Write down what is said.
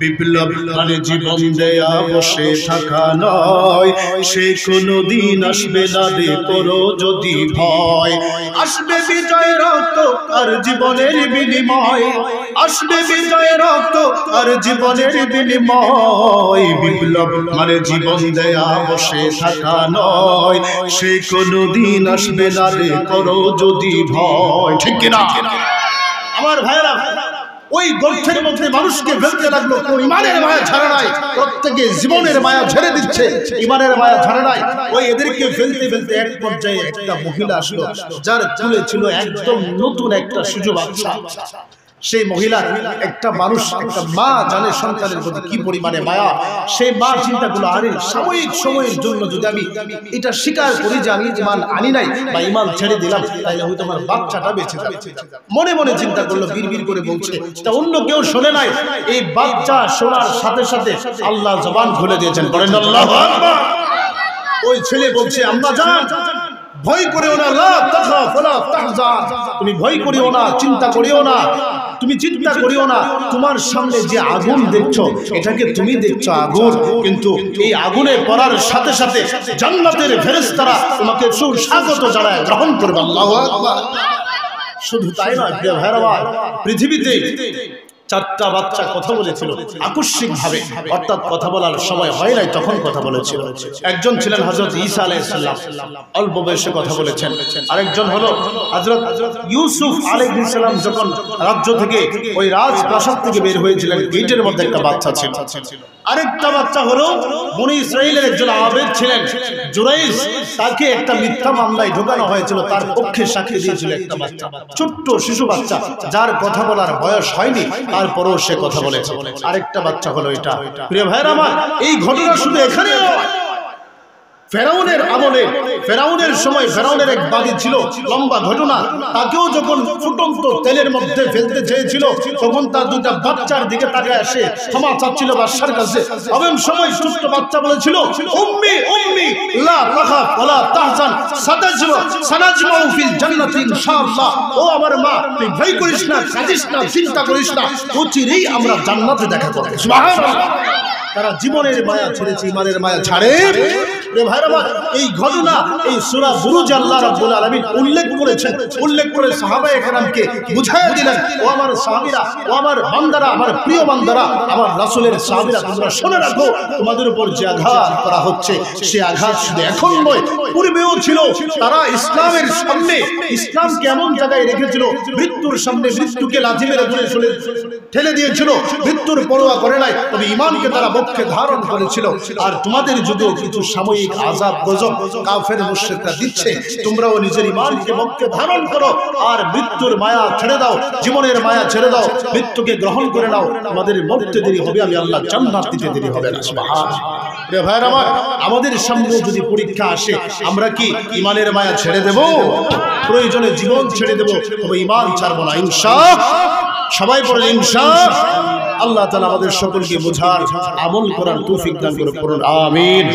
বিপ্লব মানে জীবন দেয়া বসে থাকা নয়, সে কোনদিন আসবে না রে করো যদি ভয়। আসবে বিজয় রক্ত আর জীবনের বিনিময়, আসবে বিজয় রক্ত আর জীবনের বিনিময়। বিপ্লব মানে জীবন দেয়া বসে থাকা নয়, সে কোনদিন আসবে না রে করো যদি ভয়। ঠিক কিনা আমার ভাইরা? ওই গর্তের মধ্যে মানুষকে ফেলতে লাগলো, ইমানের মায়া ছাড়া নাই, প্রত্যেকে জীবনের মায়া ছেড়ে দিচ্ছে, ইমানের মায়া ছাড়া নাই। ওই এদেরকে ফেলতে ফেলতে এক পর্যায়ে একটা মহিলা আসলো, যার চুলে ছিল একদম নতুন একটা শিশু বাচ্চা। সেই মহিলা, একটা মানুষ, একটা মা জানে সন্তানের প্রতি কি পরিমাণে মায়া। সেই মা চিন্তা করলো, আরে সাময়িক সময়ের জন্য যদি আমি এটা স্বীকার করি যে আমি ইমান আনি নাই বা ইমান ছেড়ে দিলাম, তাহলে হয়তো আমার বাচ্চাটা বেঁচে যাবে। মনে মনে চিন্তা করলো, বিড়বিড় করে বলছে, তা অন্য কেউ শোনে নাই। এই বাচ্চা শোনার সাথে সাথে আল্লাহ জবান খুলে দিয়েছেন, বলেন আল্লাহু আকবার। ওই ছেলে বলছে, আম্মা জান ভয় করিও না, লা তাখাফ ওয়া লা তাহজান, তুমি ভয় করিও না, চিন্তা করিও না, তুমি চিন্তা করিও না। তোমার সামনে যে আগুন দেখছো, এটাকে তুমি দেখছো আগুন, কিন্তু এই আগুনে পড়ার সাথে সাথে জান্নাতের ফেরেশতারা তোমাকে সুস্বাগত জানায়, গ্রহণ করবে। আল্লাহু আকবার। শুধু তাই নয় প্রিয় ভাইরা, পৃথিবীতে চারটা বাচ্চা কথা বলেছিল আকস্মিক ভাবে, অর্থাৎ কথা বলার সময় হয় নাই তখন কথা বলেছিল। একজন ছিলেন হযরত ঈসা আলাইহিস সালাম, অল্প বয়সে কথা বলেছেন। আরেকজন হলো হযরত ইউসুফ আলাইহিস সালাম, যখন রাজ্য থেকে ওই রাজপ্রাসাদ থেকে বের হয়েছিলেন, গেটের মধ্যে একটা বাচ্চা ছিল। আরেকটা বাচ্চা হলো বনি ইসরাইলের একজন আবেদ ছিলেন জুরাইজ, তাকে একটা মিথ্যা মামলায় ঢোকানো হয়েছিল, তার পক্ষে সাক্ষী দিয়েছিল একটা বাচ্চা, ছোট্ট শিশু বাচ্চা, যার কথা বলার বয়স হয়নি, তারপরও সে কথা বলেছে। আরেকটা বাচ্চা হলো এটা। প্রিয় ভাইরা আমার, এই ঘটনা শুধু এখানে নয়, ফেরাউনের আমলে, ফেরাউনের সময় ফেরাউনের এক বাদী ছিল, লম্বা ঘটনা। তাকেও যখন ফুটন্ত তেলের মধ্যে ফেলতে চেয়েছিল, তখন তার দুটা বাচ্চার দিকে তাকায় আসে ক্ষমা চাচ্ছিল বাদশার কাছে। এমন সময় ছোট্ট বাচ্চা বলেছিল, উম্মি উম্মি লা তাখাফ ওয়া লা তাহজান সানাজমাউ ফিল জান্নাতি ইনশাআল্লাহ। ও আমার মা, তুই ভয় করিস না, কাঁদিস না, চিন্তা করিস না, অচিরেই আমরা জান্নাতে দেখা করব। সুবহানাল্লাহ। তারা জীবনের মায়া ছেড়েছে, ইমানের মায়া ছাড়ে। এই ঘটনা এই সূরা বুরুজ আল্লাহ রাব্বুল আলামিন উল্লেখ করেছেন, উল্লেখ করে সাহাবায়ে কেরামকে বুঝাইয়া দিলেন, ও আমার সাহাবীরা, ও আমার বান্দারা, আমার প্রিয় বান্দারা, আমার রাসূলের সাহাবীরা, তোমরা শুনে রাখো, তোমাদের উপর যে আঘাত করা হচ্ছে, সে আঘাত শুধু এখন নয়, পূর্বেও ছিল। তারা ইসলামের সামনে, ইসলাম কেমন জায়গায় রেখেছিল, মৃত্যুর সামনে মৃত্যুকে লাথি মেরে ঠেলে দিয়েছিল, মৃত্যুর পরোয়া করে নাই, তবে ঈমানকে তারা মুখে ধারণ করেছিল। আর তোমাদের যদিও কিছু সাময়িক আযাব গজব কাফের মুশরিকরা দিচ্ছে, তোমরাও নিজের ঈমানকে মুখে ধারণ করো আর মৃত্যুর মায়া ছেড়ে দাও, জীবনের মায়া ছেড়ে দাও, মৃত্যুকে গ্রহণ করে নাও। আমাদের মরতে দেরি হবে, আমি আল্লাহ জান্নাত দিতে দেরি হবে না। সুবহানাল্লাহ। প্রিয় ভাইরা আমার, আমাদের সামনে যদি পরীক্ষা আসে, আমরা কি ঈমানের মায়া ছেড়ে দেব? প্রয়োজনে জীবন ছেড়ে দেব, তবে ঈমান ছাড়ব না ইনশাআল্লাহ। সবাই বলেন ইনশাআল্লাহ। আল্লাহ তাআলা আমাদের সকলকে বোঝার, আমল করার তৌফিক দান করুন। আমিন।